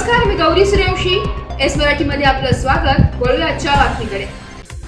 नमस्कार, मी गौरी सूर्यवंशी. एस मराठीमध्ये आपलं स्वागत. वळूया आजच्या बातमीकडे.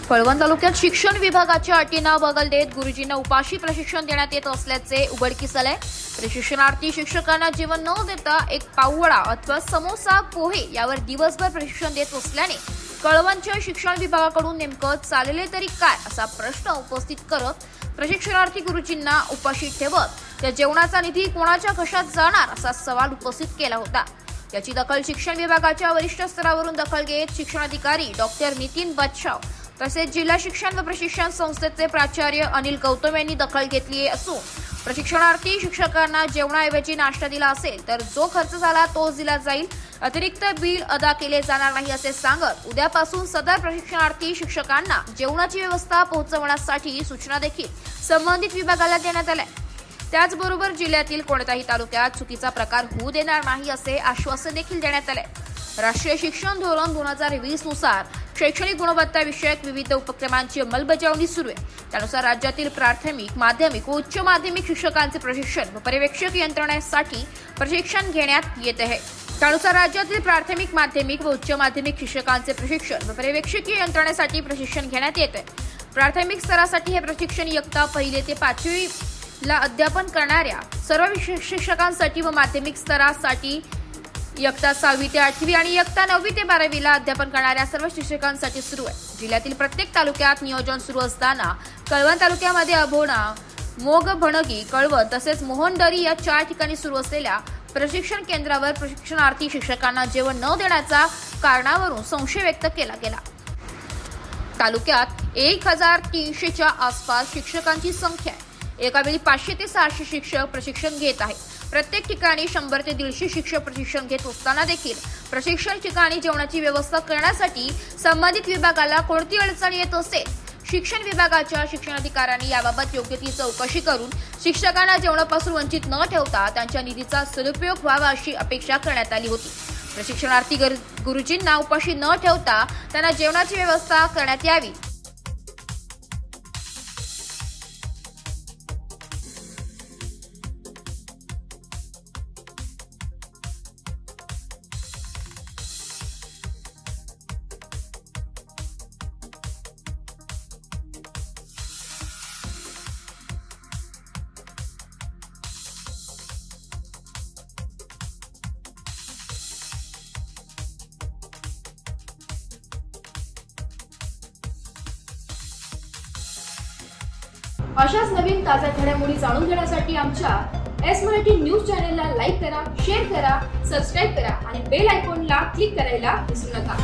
कळवण तालुक्यात शिक्षण विभागाच्या अटींना बगल देत गुरुजींना उपाशी प्रशिक्षण देण्यात येत असल्याचे उघडकीस आले. प्रशिक्षणार्थी शिक्षकांना जेवण न देता एक पाववडा अथवा समोसा पोहे यावर दिवसभर प्रशिक्षण देत असल्याने कळवणच्या शिक्षण विभागाकडून नेमकं चालले तरी काय असा प्रश्न उपस्थित करत प्रशिक्षणार्थी गुरुजींना उपाशी ठेवत त्या जेवणाचा निधी कोणाच्या कशात जाणार असा सवाल उपस्थित केला होता. याची दखल शिक्षण विभागाच्या वरिष्ठ स्तरावरून दखल घेत शिक्षणाधिकारी डॉक्टर नितीन बच्छाव तसेच जिल्हा शिक्षण व प्रशिक्षण संस्थेचे प्राचार्य अनिल गौतम यांनी दखल घेतली असून प्रशिक्षणार्थी शिक्षकांना जेवणाऐवजी नाश्ता दिला असेल तर जो खर्च झाला तोच दिला जाईल, अतिरिक्त बिल अदा केले जाणार नाही असे सांगत उद्यापासून सदर प्रशिक्षणार्थी शिक्षकांना जेवणाची व्यवस्था पोहोचवण्यासाठी सूचना देखील संबंधित विभागाला देण्यात आल्या. त्याचबरोबर जिल्ह्यातील कोणत्याही तालुक्यात चुकीचा प्रकार होऊ देणार नाही असे आश्वासन देखील देण्यात आले. राष्ट्रीय शिक्षण धोरण 2020 नुसार शैक्षणिक गुणवत्ता विषयक विविध उपक्रमांची अंमलबजावणी सुरू आहे. त्यानुसार राज्यातील प्राथमिक, माध्यमिक व उच्च माध्यमिक शिक्षकांचे प्रशिक्षण व पर्यवेक्षक यंत्रणेसाठी प्रशिक्षण घेण्यात येत आहे. त्यानुसार राज्यातील प्राथमिक, माध्यमिक व उच्च माध्यमिक शिक्षकांचे प्रशिक्षण व पर्यवेक्षकीय यंत्रणेसाठी प्रशिक्षण घेण्यात येत आहे. प्राथमिक स्तरासाठी हे प्रशिक्षण इयत्ता 1 ते 5वी ला अध्यापन करणाऱ्या सर्व शिक्षकांसाठी व माध्यमिक स्तरासाठी इयत्ता 6वी ते 8वी आणि इयत्ता 9वी ते 12वी ला अध्यापन करणाऱ्या सर्व शिक्षकांसाठी सुरू आहे. जिल्ह्यातील प्रत्येक तालुक्यात नियोजन सुरू असताना कळवण तालुक्यामध्ये अभोणा, मोग, भणगी, कळवण तसेच मोहनदरी या 4 ठिकाणी सुरू असलेल्या प्रशिक्षण केंद्रावर प्रशिक्षणार्थी शिक्षकांना जेवण न देण्याच्या कारणावरून संशय व्यक्त केला गेला. तालुक्यात 1300च्या आसपास शिक्षकांची संख्या आहे. एकावेळी 500 ते 600 शिक्षक प्रशिक्षण घेत आहेत. प्रत्येक ठिकाणी 100 ते 150 शिक्षक प्रशिक्षण घेत असताना देखील प्रशिक्षण ठिकाणी जेवणाची व्यवस्था करण्यासाठी संबंधित विभागाला कोणती अडचण येत असेल, शिक्षण विभागाच्या शिक्षणाधिकाऱ्यांनी याबाबत योग्य ती चौकशी करून शिक्षकांना जेवणापासून वंचित न ठेवता त्यांच्या निधीचा सदुपयोग व्हावा अशी अपेक्षा करण्यात आली होती. प्रशिक्षणार्थी गुरुजींना उपाशी न ठेवता त्यांना जेवणाची व्यवस्था करण्यात यावी. अशाच नवीन ताज्या घडामोडी जाणून घेण्यासाठी आमच्या एस मराठी न्यूज चॅनलला लाईक करा, शेअर करा, सबस्क्राईब करा आणि बेल आयकॉनला क्लिक करायला विसरू नका.